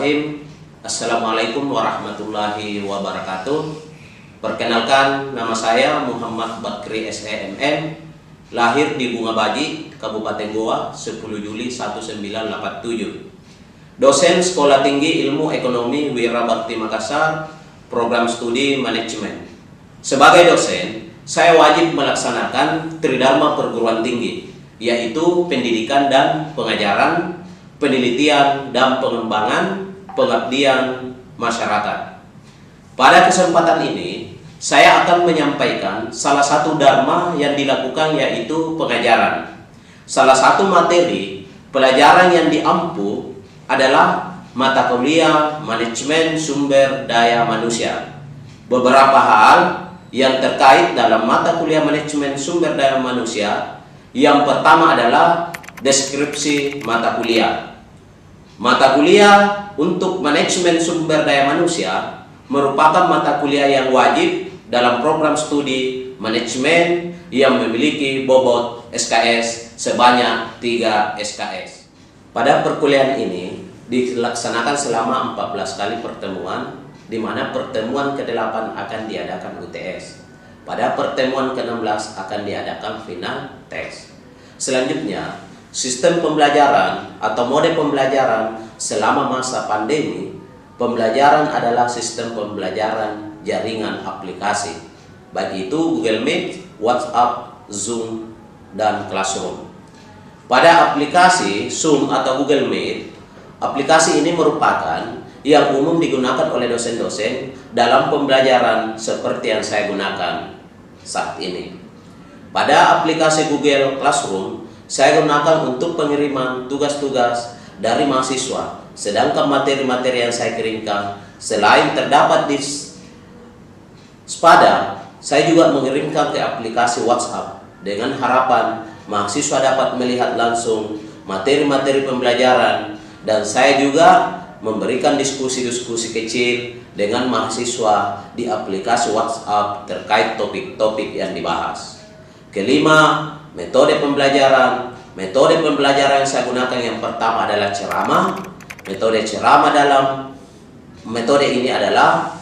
Bismillahirrahmanirrahim. Assalamualaikum warahmatullahi wabarakatuh. Perkenalkan, nama saya Muhammad Bakri SEMN, lahir di Bunga Baji, Kabupaten Goa, 10 Juli 1987. Dosen Sekolah Tinggi Ilmu Ekonomi Wirabakti Makassar, Program Studi Manajemen. Sebagai dosen, saya wajib melaksanakan Tridharma Perguruan Tinggi, yaitu pendidikan dan pengajaran, penelitian dan pengembangan, pengabdian masyarakat. Pada kesempatan ini, saya akan menyampaikan salah satu dharma yang dilakukan, yaitu pengajaran. Salah satu materi pelajaran yang diampu adalah mata kuliah Manajemen Sumber Daya Manusia. Beberapa hal yang terkait dalam mata kuliah Manajemen Sumber Daya Manusia. Yang pertama adalah deskripsi mata kuliah. Mata kuliah untuk Manajemen Sumber Daya Manusia merupakan mata kuliah yang wajib dalam program studi manajemen yang memiliki bobot SKS sebanyak 3 SKS. Pada perkuliahan ini dilaksanakan selama 14 kali pertemuan, di mana pertemuan ke-8 akan diadakan UTS. Pada pertemuan ke-16 akan diadakan final tes. Selanjutnya, sistem pembelajaran atau mode pembelajaran selama masa pandemi, pembelajaran adalah sistem pembelajaran jaringan aplikasi, baik itu Google Meet, WhatsApp, Zoom, dan Classroom. Pada aplikasi Zoom atau Google Meet, aplikasi ini merupakan yang umum digunakan oleh dosen-dosen dalam pembelajaran seperti yang saya gunakan saat ini. Pada aplikasi Google Classroom, saya gunakan untuk pengiriman tugas-tugas dari mahasiswa, sedangkan materi-materi yang saya kirimkan selain terdapat di Spada, saya juga mengirimkan ke aplikasi WhatsApp dengan harapan mahasiswa dapat melihat langsung materi-materi pembelajaran, dan saya juga memberikan diskusi-diskusi kecil dengan mahasiswa di aplikasi WhatsApp terkait topik-topik yang dibahas. Kelima, metode pembelajaran. Metode pembelajaran yang saya gunakan yang pertama adalah ceramah. Metode ceramah dalam metode ini adalah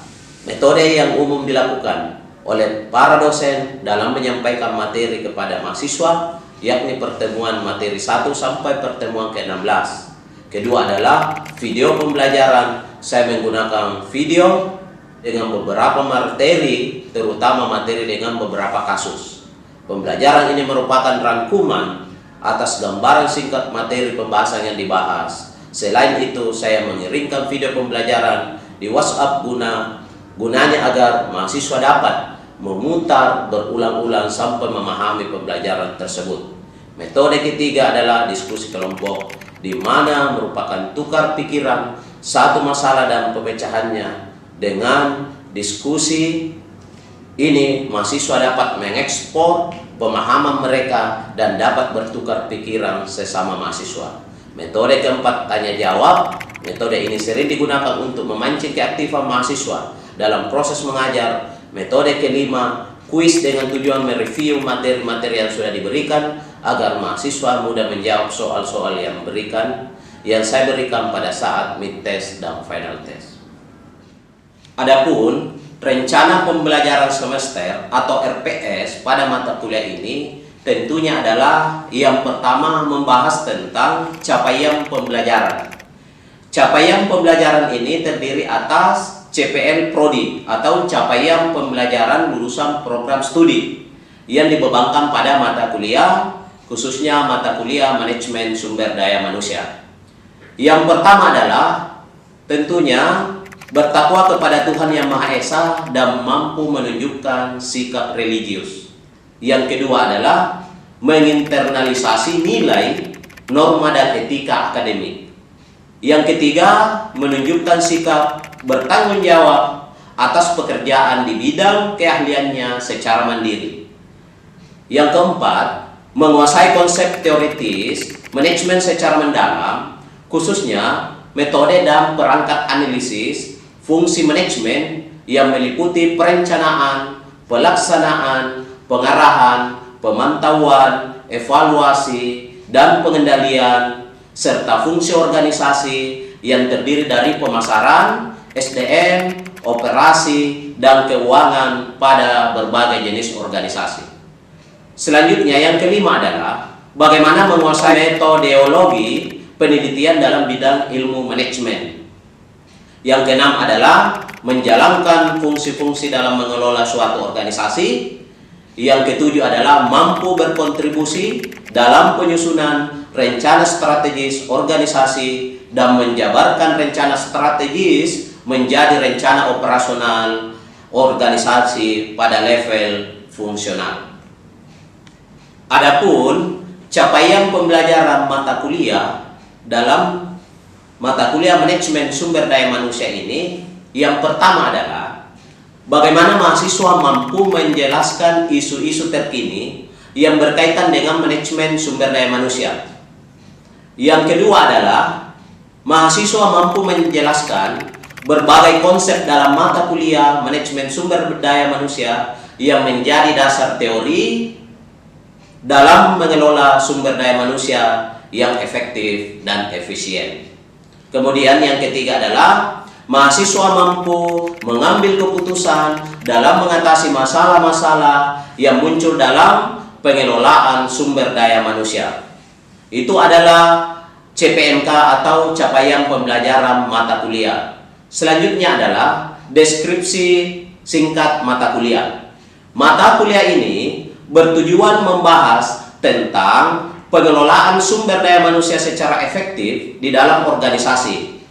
metode yang umum dilakukan oleh para dosen dalam menyampaikan materi kepada mahasiswa, yakni pertemuan materi 1 sampai pertemuan ke-16. Kedua adalah video pembelajaran. Saya menggunakan video dengan beberapa materi, terutama materi dengan beberapa kasus. Pembelajaran ini merupakan rangkuman atas gambaran singkat materi pembahasan yang dibahas. Selain itu, saya mengirimkan video pembelajaran di WhatsApp gunanya agar mahasiswa dapat memutar berulang-ulang sampai memahami pembelajaran tersebut. Metode ketiga adalah diskusi kelompok, di mana merupakan tukar pikiran satu masalah dan pemecahannya. Dengan diskusi ini, mahasiswa dapat mengekspor pemahaman mereka dan dapat bertukar pikiran sesama mahasiswa. Metode keempat, tanya jawab. Metode ini sering digunakan untuk memancing keaktifan mahasiswa dalam proses mengajar. Metode kelima, kuis dengan tujuan mereview materi-materi yang sudah diberikan agar mahasiswa mudah menjawab soal-soal yang saya berikan pada saat mid test dan final test. Adapun rencana pembelajaran semester atau RPS pada mata kuliah ini tentunya adalah yang pertama membahas tentang capaian pembelajaran. Capaian pembelajaran ini terdiri atas CPL Prodi atau capaian pembelajaran lulusan program studi yang dibebankan pada mata kuliah, khususnya mata kuliah Manajemen Sumber Daya Manusia. Yang pertama adalah tentunya bertakwa kepada Tuhan Yang Maha Esa dan mampu menunjukkan sikap religius. Yang kedua adalah menginternalisasi nilai, norma dan etika akademik. Yang ketiga, menunjukkan sikap bertanggung jawab atas pekerjaan di bidang keahliannya secara mandiri. Yang keempat, menguasai konsep teoritis manajemen secara mendalam, khususnya metode dan perangkat analisis fungsi manajemen yang meliputi perencanaan, pelaksanaan, pengarahan, pemantauan, evaluasi, dan pengendalian, serta fungsi organisasi yang terdiri dari pemasaran, SDM, operasi, dan keuangan pada berbagai jenis organisasi. Selanjutnya yang kelima adalah bagaimana menguasai metodologi penelitian dalam bidang ilmu manajemen. Yang keenam adalah menjalankan fungsi-fungsi dalam mengelola suatu organisasi. Yang ketujuh adalah mampu berkontribusi dalam penyusunan rencana strategis organisasi dan menjabarkan rencana strategis menjadi rencana operasional organisasi pada level fungsional. Adapun capaian pembelajaran mata kuliah dalam mata kuliah manajemen sumber daya manusia ini, yang pertama adalah bagaimana mahasiswa mampu menjelaskan isu-isu terkini yang berkaitan dengan manajemen sumber daya manusia. Yang kedua adalah mahasiswa mampu menjelaskan berbagai konsep dalam mata kuliah manajemen sumber daya manusia yang menjadi dasar teori dalam mengelola sumber daya manusia yang efektif dan efisien. Kemudian yang ketiga adalah mahasiswa mampu mengambil keputusan dalam mengatasi masalah-masalah yang muncul dalam pengelolaan sumber daya manusia. Itu adalah CPMK atau capaian pembelajaran mata kuliah. Selanjutnya adalah deskripsi singkat mata kuliah. Mata kuliah ini bertujuan membahas tentang pengelolaan sumber daya manusia secara efektif di dalam organisasi.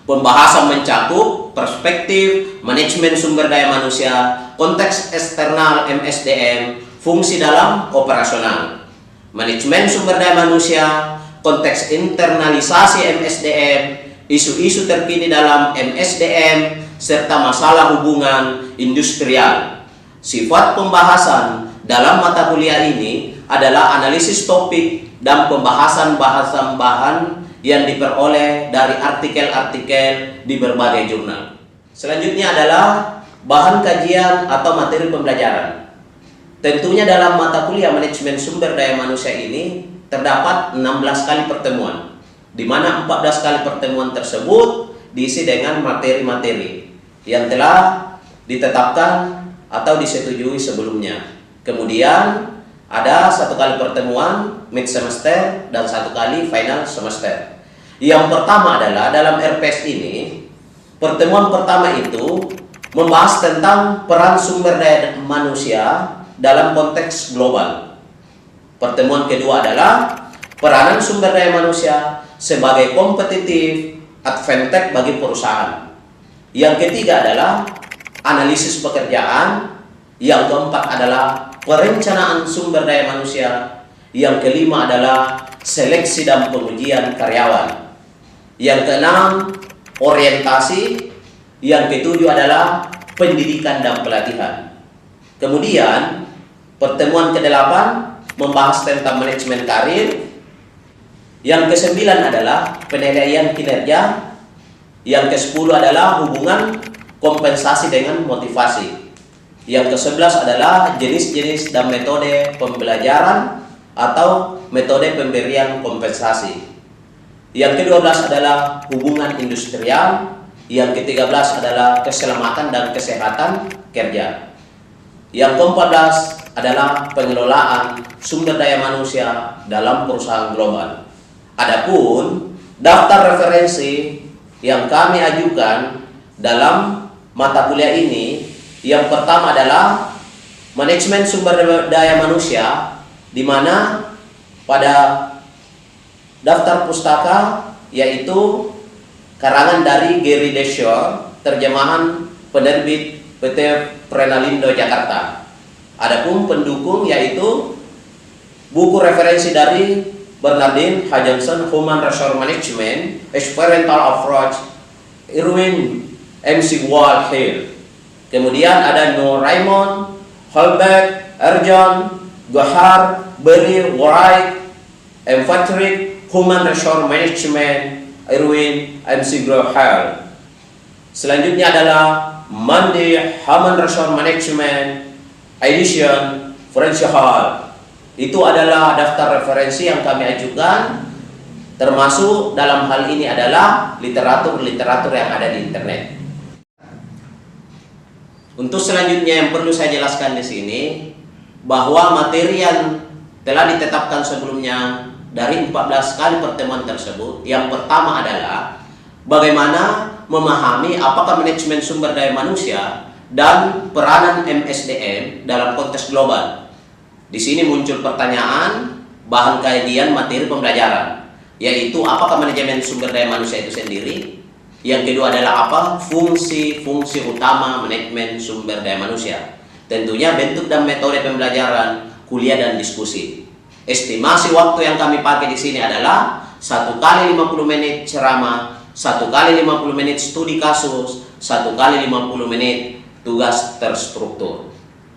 Pembahasan mencakup perspektif manajemen sumber daya manusia, konteks eksternal MSDM, fungsi dalam operasional. Manajemen sumber daya manusia, konteks internalisasi MSDM, isu-isu terkini dalam MSDM, serta masalah hubungan industrial. Sifat pembahasan dalam mata kuliah ini adalah analisis topik dan pembahasan bahan yang diperoleh dari artikel-artikel di berbagai jurnal. Selanjutnya adalah bahan kajian atau materi pembelajaran. Tentunya dalam mata kuliah manajemen sumber daya manusia ini terdapat 16 kali pertemuan, di mana 14 kali pertemuan tersebut diisi dengan materi-materi yang telah ditetapkan atau disetujui sebelumnya. Kemudian ada 1 kali pertemuan mid semester dan 1 kali final semester. Yang pertama adalah dalam RPS ini, pertemuan pertama itu membahas tentang peran sumber daya manusia dalam konteks global. Pertemuan kedua adalah peranan sumber daya manusia sebagai kompetitif advantage bagi perusahaan. Yang ketiga adalah analisis pekerjaan. Yang keempat adalah perencanaan sumber daya manusia. Yang kelima adalah seleksi dan pengujian karyawan. Yang keenam, orientasi. Yang ketujuh adalah pendidikan dan pelatihan. Kemudian, pertemuan ke-8 membahas tentang manajemen karir. Yang ke-9 adalah penilaian kinerja. Yang ke-10 adalah hubungan kompensasi dengan motivasi. Yang ke-11 adalah jenis-jenis dan metode pembelajaran atau metode pemberian kompensasi. Yang ke-12 adalah hubungan industrial. Yang ke-13 adalah keselamatan dan kesehatan kerja. Yang ke-14 adalah pengelolaan sumber daya manusia dalam perusahaan global. Adapun daftar referensi yang kami ajukan dalam mata kuliah ini, yang pertama adalah manajemen sumber daya manusia, di mana pada daftar pustaka yaitu karangan dari Gary Deshore, terjemahan penerbit PT Prenalindo Jakarta. Adapun pendukung yaitu buku referensi dari Bernardine Hutchinson, Human Resource Management, Experimental Approach, Irwin MC Wall-Hill. Kemudian ada No Raymond, Holbeck, Erjon, Gohar, Berry, Wright, M. Patrick, Human Resource Management, Irwin MC Grohal. Selanjutnya adalah Mandy, Human Resource Management, Edition, French Hall. Itu adalah daftar referensi yang kami ajukan Termasuk dalam hal ini adalah literatur-literatur yang ada di internet. Untuk selanjutnya yang perlu saya jelaskan di sini, bahwa materi yang telah ditetapkan sebelumnya dari 14 kali pertemuan tersebut, yang pertama adalah bagaimana memahami apakah manajemen sumber daya manusia dan peranan MSDM dalam konteks global. Di sini muncul pertanyaan bahan kajian materi pembelajaran, yaitu apakah manajemen sumber daya manusia itu sendiri. Yang kedua adalah apa? Fungsi-fungsi utama manajemen sumber daya manusia. Tentunya bentuk dan metode pembelajaran, kuliah dan diskusi. Estimasi waktu yang kami pakai di sini adalah 1 kali 50 menit ceramah, 1 kali 50 menit studi kasus, 1 kali 50 menit tugas terstruktur.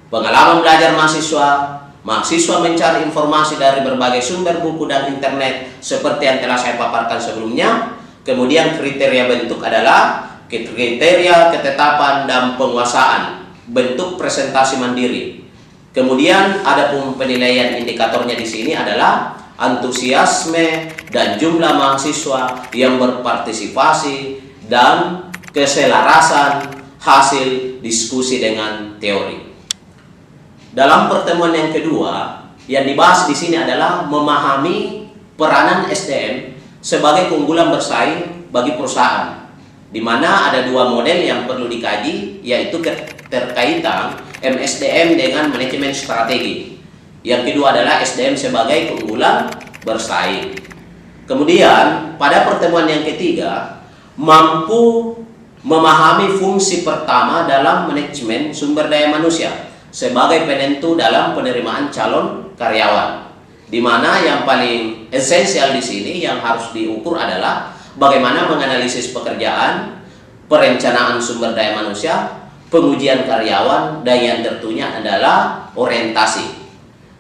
Pengalaman belajar mahasiswa mencari informasi dari berbagai sumber buku dan internet seperti yang telah saya paparkan sebelumnya. Kemudian kriteria bentuk adalah kriteria ketetapan dan penguasaan, bentuk presentasi mandiri. Kemudian ada pun penilaian indikatornya di sini adalah antusiasme dan jumlah mahasiswa yang berpartisipasi dan keselarasan hasil diskusi dengan teori. Dalam pertemuan yang kedua, yang dibahas di sini adalah memahami peranan SDM sebagai keunggulan bersaing bagi perusahaan, di mana ada 2 model yang perlu dikaji, yaitu keterkaitan MSDM dengan manajemen strategi. Yang kedua adalah SDM sebagai keunggulan bersaing. Kemudian pada pertemuan yang ketiga, mampu memahami fungsi pertama dalam manajemen sumber daya manusia sebagai penentu dalam penerimaan calon karyawan, di mana yang paling esensial di sini yang harus diukur adalah bagaimana menganalisis pekerjaan, perencanaan sumber daya manusia, pengujian karyawan, dan yang tentunya adalah orientasi.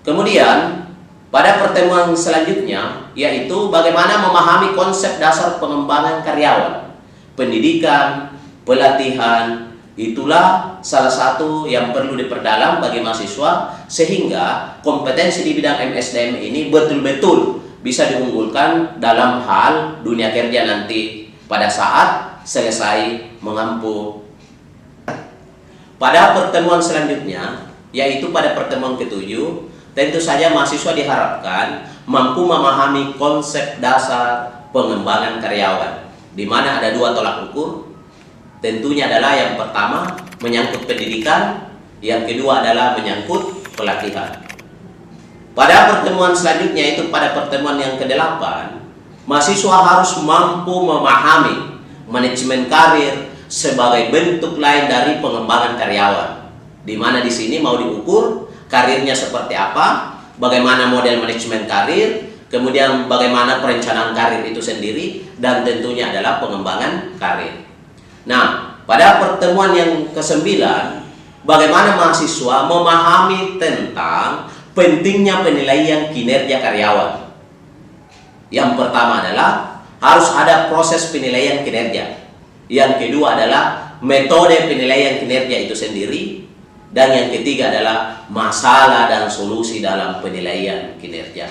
Kemudian pada pertemuan selanjutnya yaitu bagaimana memahami konsep dasar pengembangan karyawan, pendidikan, pelatihan. Itulah salah satu yang perlu diperdalam bagi mahasiswa sehingga kompetensi di bidang MSDM ini betul-betul bisa diunggulkan dalam hal dunia kerja nanti pada saat selesai mengampu. Pada pertemuan selanjutnya, yaitu pada pertemuan ke-7, tentu saja mahasiswa diharapkan mampu memahami konsep dasar pengembangan karyawan, di mana ada 2 tolak ukur. Tentunya adalah yang pertama menyangkut pendidikan, yang kedua adalah menyangkut pelatihan. Pada pertemuan selanjutnya, itu pada pertemuan yang ke-8, mahasiswa harus mampu memahami manajemen karir sebagai bentuk lain dari pengembangan karyawan, di mana di sini mau diukur karirnya seperti apa, bagaimana model manajemen karir, kemudian bagaimana perencanaan karir itu sendiri, dan tentunya adalah pengembangan karir. Nah, pada pertemuan yang ke-9, bagaimana mahasiswa memahami tentang pentingnya penilaian kinerja karyawan. Yang pertama adalah harus ada proses penilaian kinerja. Yang kedua adalah metode penilaian kinerja itu sendiri. Dan yang ketiga adalah masalah dan solusi dalam penilaian kinerja.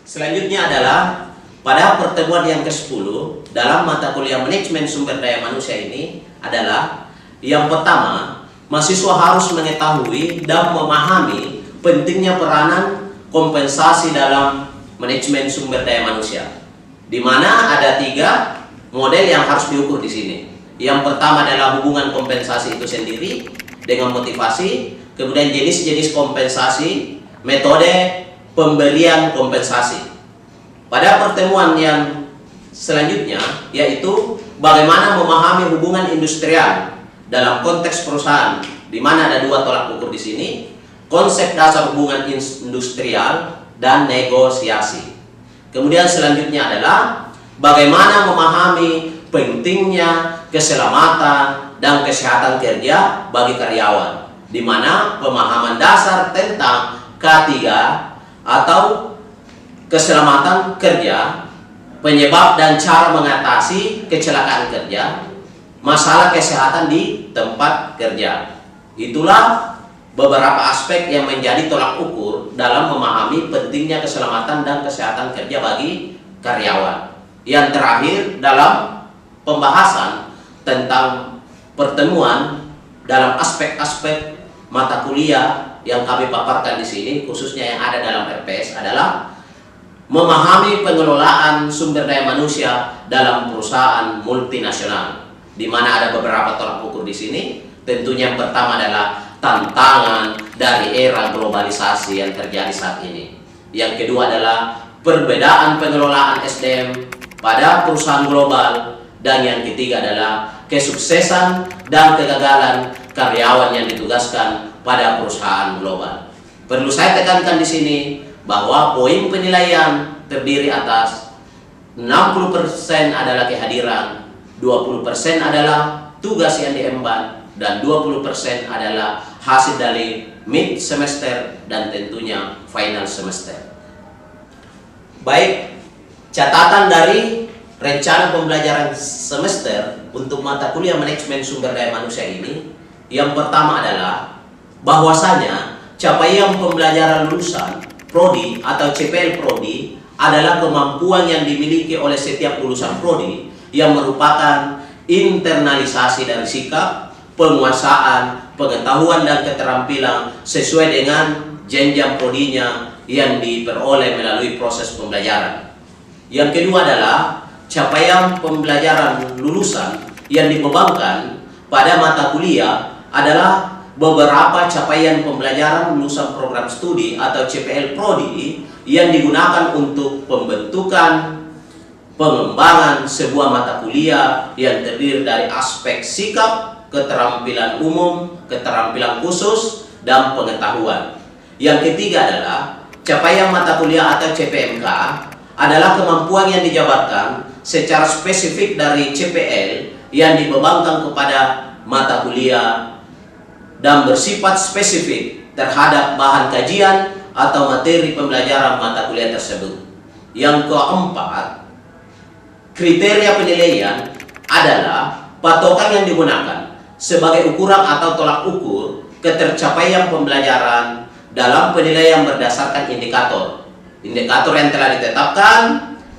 Selanjutnya adalah pada pertemuan yang ke-10 dalam mata kuliah manajemen sumber daya manusia ini adalah yang pertama, mahasiswa harus mengetahui dan memahami pentingnya peranan kompensasi dalam manajemen sumber daya manusia, di mana ada 3 model yang harus diukur di sini. Yang pertama adalah hubungan kompensasi itu sendiri dengan motivasi, kemudian jenis-jenis kompensasi, metode pemberian kompensasi. Pada pertemuan yang selanjutnya yaitu bagaimana memahami hubungan industrial dalam konteks perusahaan, di mana ada 2 tolak ukur di sini, konsep dasar hubungan industrial dan negosiasi. Kemudian selanjutnya adalah bagaimana memahami pentingnya keselamatan dan kesehatan kerja bagi karyawan, di mana pemahaman dasar tentang K3 atau keselamatan kerja, penyebab dan cara mengatasi kecelakaan kerja, masalah kesehatan di tempat kerja. Itulah beberapa aspek yang menjadi tolak ukur dalam memahami pentingnya keselamatan dan kesehatan kerja bagi karyawan. Yang terakhir dalam pembahasan tentang pertemuan dalam aspek-aspek mata kuliah yang kami paparkan di sini, khususnya yang ada dalam RPS, adalah memahami pengelolaan sumber daya manusia dalam perusahaan multinasional, di mana ada beberapa tolak ukur di sini. Tentunya yang pertama adalah tantangan dari era globalisasi yang terjadi saat ini. Yang kedua adalah perbedaan pengelolaan SDM pada perusahaan global, dan yang ketiga adalah kesuksesan dan kegagalan karyawan yang ditugaskan pada perusahaan global. Perlu saya tekankan di sini bahwa poin penilaian terdiri atas 60% adalah kehadiran, 20% adalah tugas yang diemban, dan 20% adalah hasil dari mid semester dan tentunya final semester. Baik, catatan dari rencana pembelajaran semester untuk mata kuliah manajemen sumber daya manusia ini, yang pertama adalah bahwasanya capaian pembelajaran lulusan prodi atau CPL prodi adalah kemampuan yang dimiliki oleh setiap lulusan prodi yang merupakan internalisasi dari sikap, penguasaan, pengetahuan dan keterampilan sesuai dengan jenjang prodinya yang diperoleh melalui proses pembelajaran. Yang kedua adalah capaian pembelajaran lulusan yang dibebankan pada mata kuliah adalah beberapa capaian pembelajaran lulusan program studi atau CPL prodi yang digunakan untuk pembentukan pengembangan sebuah mata kuliah yang terdiri dari aspek sikap, keterampilan umum, keterampilan khusus, dan pengetahuan. Yang ketiga adalah capaian mata kuliah atau CPMK adalah kemampuan yang dijabarkan secara spesifik dari CPL yang dibebankan kepada mata kuliah dan bersifat spesifik terhadap bahan kajian atau materi pembelajaran mata kuliah tersebut. Yang keempat, kriteria penilaian adalah patokan yang digunakan sebagai ukuran atau tolak ukur ketercapaian pembelajaran dalam penilaian berdasarkan indikator. Indikator yang telah ditetapkan,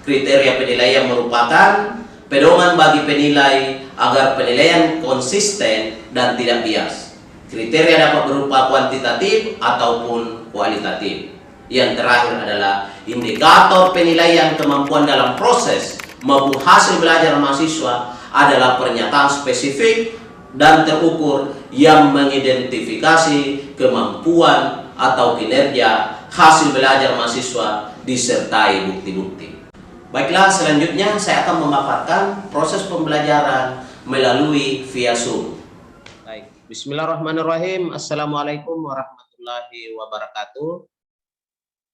kriteria penilaian merupakan pedoman bagi penilai agar penilaian konsisten dan tidak bias. Kriteria dapat berupa kuantitatif ataupun kualitatif. Yang terakhir adalah indikator penilaian kemampuan dalam proses maupun hasil belajar mahasiswa adalah pernyataan spesifik dan terukur yang mengidentifikasi kemampuan atau kinerja hasil belajar mahasiswa disertai bukti-bukti. Baiklah, selanjutnya saya akan memaparkan proses pembelajaran melalui via Zoom. Baik, bismillahirrahmanirrahim. Assalamualaikum warahmatullahi wabarakatuh.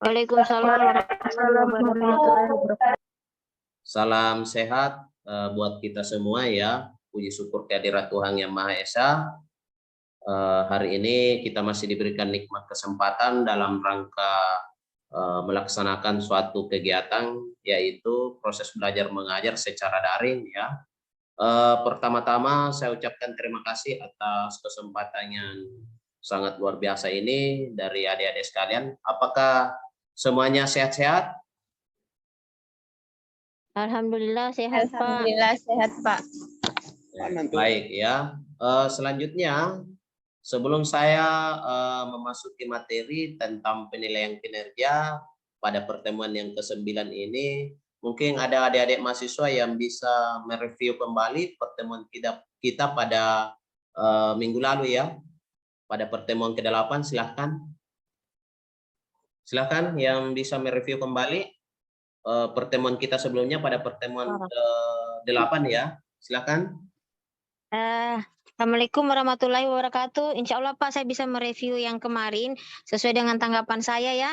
Waalaikumsalam warahmatullahi wabarakatuh. Salam sehat buat kita semua ya. Puji syukur kehadirat Tuhan Yang Maha Esa. Hari ini kita masih diberikan nikmat kesempatan dalam rangka melaksanakan suatu kegiatan, yaitu proses belajar mengajar secara daring ya. Pertama-tama saya ucapkan terima kasih atas kesempatan yang sangat luar biasa ini dari adik-adik sekalian. Apakah semuanya sehat-sehat? Alhamdulillah sehat, Pak. Alhamdulillah sehat, Pak. Baik ya. Selanjutnya, sebelum saya memasuki materi tentang penilaian kinerja pada pertemuan yang ke-9 ini, mungkin ada adik-adik mahasiswa yang bisa mereview kembali pertemuan kita pada minggu lalu ya. Pada pertemuan ke-8, silahkan. Silahkan yang bisa mereview kembali pertemuan kita sebelumnya pada pertemuan ke-8 ya. Silahkan. Assalamualaikum warahmatullahi wabarakatuh. Insya Allah Pak, saya bisa mereview yang kemarin sesuai dengan tanggapan saya ya.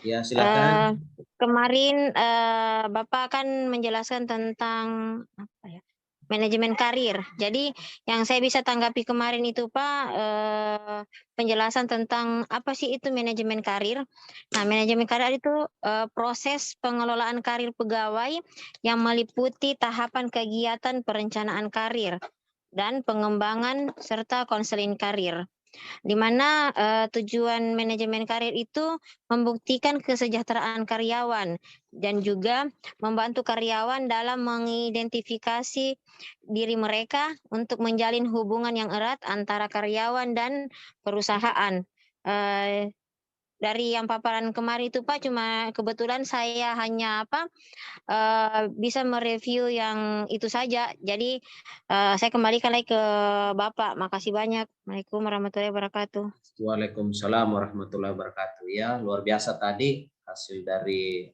Ya, silakan. Kemarin Bapak kan menjelaskan tentang apa ya, manajemen karir. Jadi yang saya bisa tanggapi kemarin itu Pak, penjelasan tentang apa sih itu manajemen karir. Nah, manajemen karir itu proses pengelolaan karir pegawai yang meliputi tahapan kegiatan perencanaan karir dan pengembangan serta konseling karir. di mana tujuan manajemen karir itu membuktikan kesejahteraan karyawan dan juga membantu karyawan dalam mengidentifikasi diri mereka untuk menjalin hubungan yang erat antara karyawan dan perusahaan. Dari yang paparan kemarin itu Pak, cuma kebetulan saya hanya bisa mereview yang itu saja. Jadi saya kembalikan lagi ke Bapak. Makasih banyak. Assalamualaikum warahmatullahi wabarakatuh. Waalaikumsalam warahmatullahi wabarakatuh. Ya, luar biasa tadi hasil dari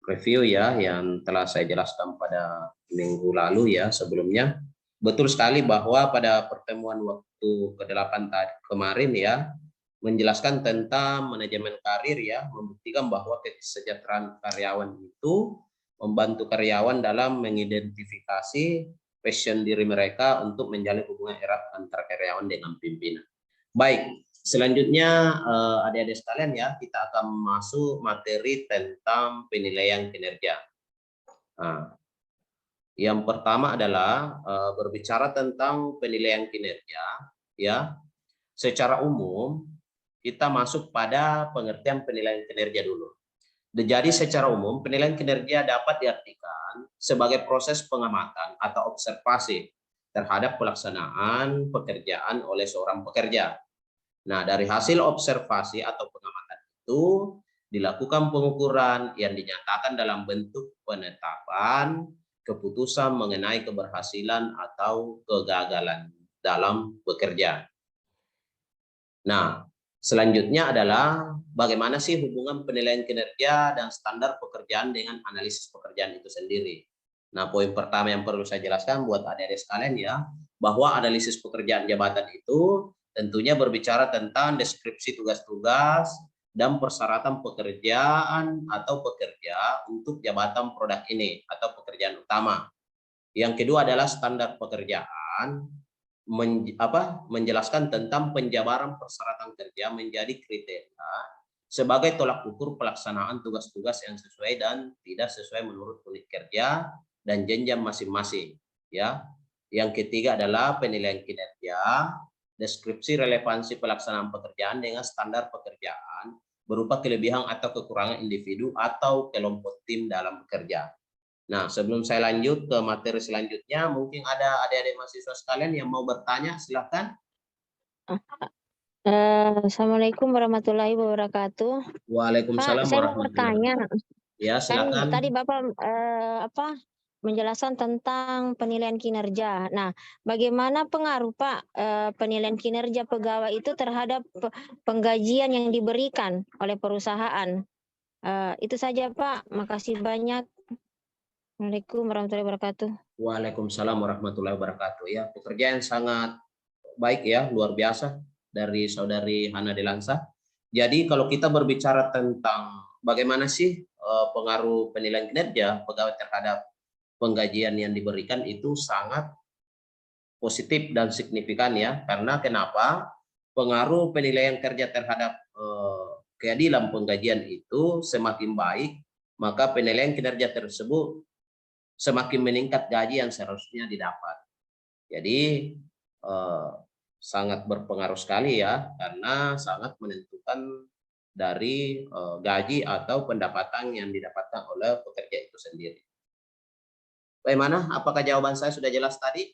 review ya yang telah saya jelaskan pada minggu lalu ya sebelumnya. Betul sekali bahwa pada pertemuan waktu ke-8 tadi kemarin ya menjelaskan tentang manajemen karir ya, membuktikan bahwa kesejahteraan karyawan itu membantu karyawan dalam mengidentifikasi passion diri mereka untuk menjalin hubungan erat antara karyawan dengan pimpinan. Baik, selanjutnya adik-adik sekalian ya, kita akan masuk materi tentang penilaian kinerja. Nah, yang pertama adalah berbicara tentang penilaian kinerja ya. Secara umum kita masuk pada pengertian penilaian kinerja dulu. Jadi secara umum penilaian kinerja dapat diartikan sebagai proses pengamatan atau observasi terhadap pelaksanaan pekerjaan oleh seorang pekerja. Nah, dari hasil observasi atau pengamatan itu dilakukan pengukuran yang dinyatakan dalam bentuk penetapan keputusan mengenai keberhasilan atau kegagalan dalam bekerja. Nah, selanjutnya adalah bagaimana sih hubungan penilaian kinerja dan standar pekerjaan dengan analisis pekerjaan itu sendiri. Nah, poin pertama yang perlu saya jelaskan buat adik-adik sekalian ya, bahwa analisis pekerjaan jabatan itu tentunya berbicara tentang deskripsi tugas-tugas dan persyaratan pekerjaan atau pekerja untuk jabatan produk ini atau pekerjaan utama. Yang kedua adalah standar pekerjaan, menjelaskan tentang penjabaran persyaratan kerja menjadi kriteria sebagai tolak ukur pelaksanaan tugas-tugas yang sesuai dan tidak sesuai menurut unit kerja dan jenjang masing-masing ya. Yang ketiga adalah penilaian kinerja, deskripsi relevansi pelaksanaan pekerjaan dengan standar pekerjaan berupa kelebihan atau kekurangan individu atau kelompok tim dalam bekerja. Nah, sebelum saya lanjut ke materi selanjutnya, mungkin ada adik-adik mahasiswa sekalian yang mau bertanya, silakan. Assalamualaikum warahmatullahi wabarakatuh. Waalaikumsalam Pak, saya mau warahmatullahi bertanya. wabarakatuh. Ya, Kan silakan. tadi Bapak menjelaskan tentang penilaian kinerja. Nah, bagaimana pengaruh Pak penilaian kinerja pegawai itu terhadap penggajian yang diberikan oleh perusahaan? Itu saja Pak. Makasih banyak. Assalamualaikum warahmatullahi wabarakatuh. Waalaikumsalam warahmatullahi wabarakatuh. Ya, pekerjaan sangat baik ya, luar biasa dari saudari Hana Delansa. Jadi kalau kita berbicara tentang bagaimana sih pengaruh penilaian kinerja pegawai terhadap penggajian yang diberikan itu sangat positif dan signifikan ya. Karena kenapa? Pengaruh penilaian kerja terhadap keadilan penggajian itu semakin baik, maka penilaian kinerja tersebut semakin meningkat gaji yang seharusnya didapat. Jadi sangat berpengaruh sekali ya, karena sangat menentukan dari gaji atau pendapatan yang didapatkan oleh pekerja itu sendiri. Bagaimana? Apakah jawaban saya sudah jelas tadi?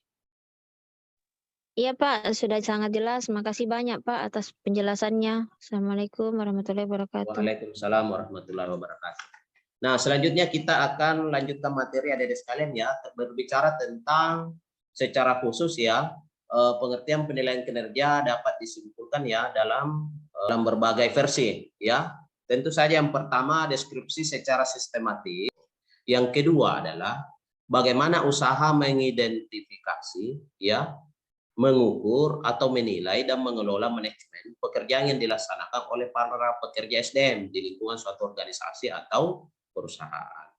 Iya Pak, sudah sangat jelas. Makasih banyak Pak atas penjelasannya. Assalamualaikum warahmatullahi wabarakatuh. Waalaikumsalam warahmatullahi wabarakatuh. Nah, selanjutnya kita akan lanjutkan materi adik-adik sekalian ya, berbicara tentang secara khusus ya, pengertian penilaian kinerja dapat disimpulkan ya dalam berbagai versi ya. Tentu saja yang pertama deskripsi secara sistematis, yang kedua adalah bagaimana usaha mengidentifikasi ya, mengukur atau menilai dan mengelola manajemen pekerjaan yang dilaksanakan oleh para pekerja SDM di lingkungan suatu organisasi atau perusahaan.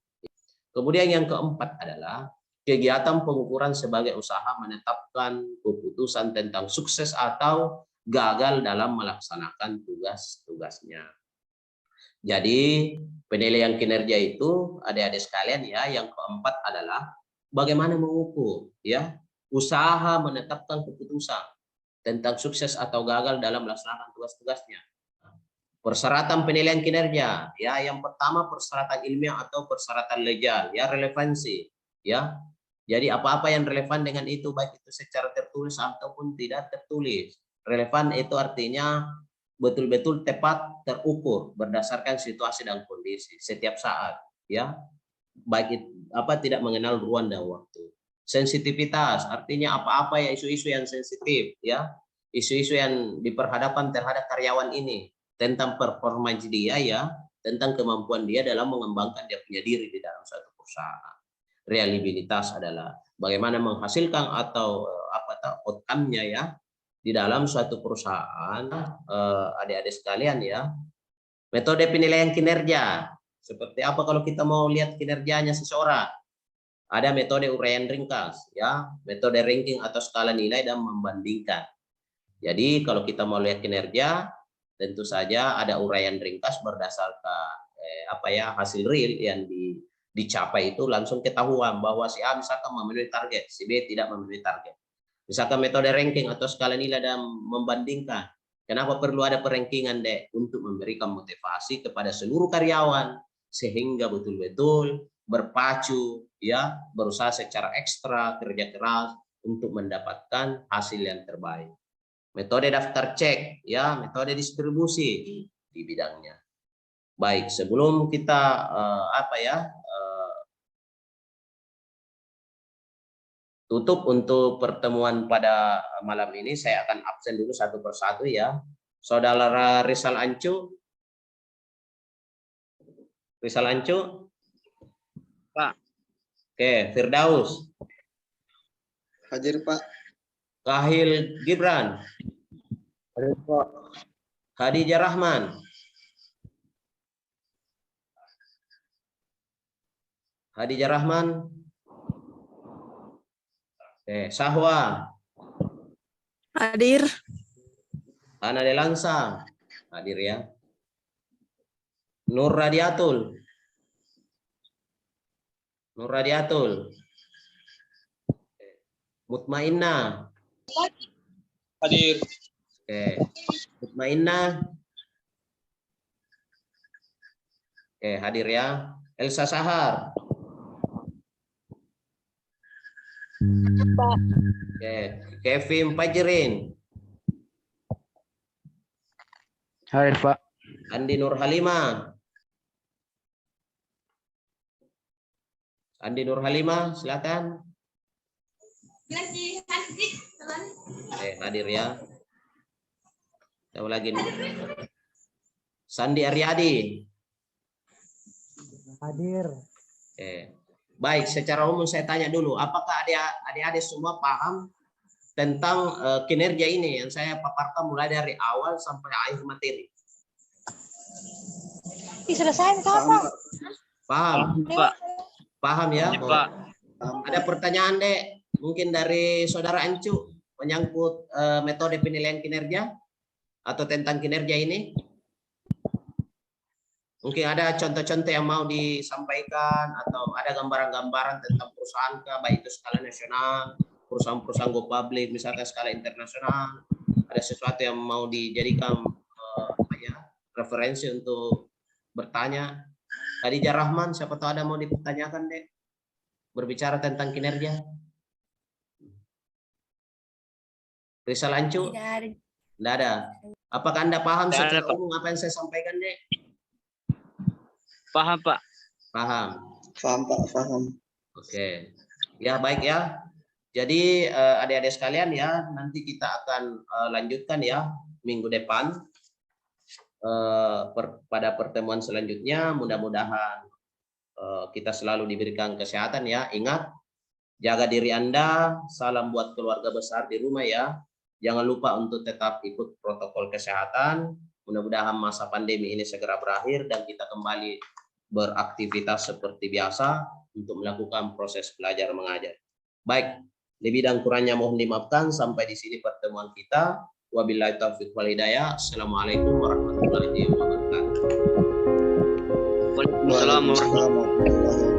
Kemudian yang keempat adalah kegiatan pengukuran sebagai usaha menetapkan keputusan tentang sukses atau gagal dalam melaksanakan tugas-tugasnya. Jadi penilaian kinerja itu adik-adik sekalian ya, yang keempat adalah bagaimana mengukur ya, usaha menetapkan keputusan tentang sukses atau gagal dalam melaksanakan tugas-tugasnya. Persyaratan penilaian kinerja, ya yang pertama persyaratan ilmiah atau persyaratan legal, ya relevansi, ya. Jadi apa-apa yang relevan dengan itu, baik itu secara tertulis ataupun tidak tertulis. Relevan itu artinya betul-betul tepat terukur berdasarkan situasi dan kondisi setiap saat, ya. Baik tidak mengenal ruang dan waktu. Sensitivitas artinya apa-apa ya isu-isu yang sensitif, ya. Isu-isu yang diperhadapkan terhadap karyawan ini tentang performa dia, ya, tentang kemampuan dia dalam mengembangkan dia punya diri di dalam suatu perusahaan. Reliabilitas adalah bagaimana menghasilkan atau outcome-nya, ya, di dalam suatu perusahaan. Adik-adik sekalian, ya, metode penilaian kinerja seperti apa kalau kita mau lihat kinerjanya seseorang. Ada metode uraian ringkas, ya, metode ranking atau skala nilai dan membandingkan. Jadi kalau kita mau lihat kinerja, tentu saja ada uraian ringkas berdasarkan hasil real yang dicapai, itu langsung ketahuan bahwa si A misalkan memenuhi target, si B tidak memenuhi target. Misalkan metode ranking atau skala nilai dan membandingkan. Kenapa perlu ada perankingan, Dek? Untuk memberikan motivasi kepada seluruh karyawan sehingga betul-betul berpacu, ya, berusaha secara ekstra, kerja keras untuk mendapatkan hasil yang terbaik. Metode daftar cek, ya, metode distribusi di bidangnya. Baik, sebelum kita tutup untuk pertemuan pada malam ini, saya akan absen dulu satu persatu, ya. Saudara Rizal Ancu. Rizal Ancu. Pak. Oke, Firdaus. Hadir, Pak. Kahil Gibran. Hadir, Pak. Khadijah Rahman. Khadijah Rahman. Oke, Sahwa. Hadir. Ana Delansa. Hadir, ya. Nur Radiatul. Nur Radiatul. Mutmainnah. Hadir. Oke. Mutmainnah. Oke, hadir, ya. Elsa Sahar. Oke, Kevin Fajrin. Hadir, Pak. Andi Nur Halimah. Andi Nur Halimah, silakan. Hadir, ya. Tahu lagi nih. Sandi Aryadi. Hadir. Baik, secara umum saya tanya dulu, apakah adik-adik semua paham tentang kinerja ini yang saya paparkan mulai dari awal sampai akhir materi? Selesai, Pak. Paham? Pak. Paham, ya? Pak. Ada pertanyaan, Dek? Mungkin dari Saudara Ancu menyangkut metode penilaian kinerja atau tentang kinerja ini? Mungkin ada contoh-contoh yang mau disampaikan atau ada gambaran-gambaran tentang perusahaan, baik itu skala nasional, perusahaan-perusahaan go public, misalkan skala internasional. Ada sesuatu yang mau dijadikan referensi untuk bertanya. Khadijah Rahman, siapa tahu ada mau dipertanyakan, Dek? Berbicara tentang kinerja. Rizal Ancu? Tidak ada. Apakah Anda paham secara umum apa yang saya sampaikan, Dek? Paham, Pak. Paham. Paham, Pak. Paham. Oke. Ya, baik, ya. Jadi adik-adik sekalian, ya, nanti kita akan lanjutkan, ya, minggu depan pada pertemuan selanjutnya. Mudah-mudahan kita selalu diberikan kesehatan, ya. Ingat, jaga diri Anda. Salam buat keluarga besar di rumah, ya. Jangan lupa untuk tetap ikut protokol kesehatan. Mudah-mudahan masa pandemi ini segera berakhir dan kita kembali beraktivitas seperti biasa untuk melakukan proses belajar mengajar. Baik, lebih dan kurangnya mohon dimaafkan. Sampai di sini pertemuan kita. Wabillahi taufiq wal hidayah. Assalamualaikum warahmatullahi wabarakatuh. Waalaikumsalam warahmatullahi wabarakatuh.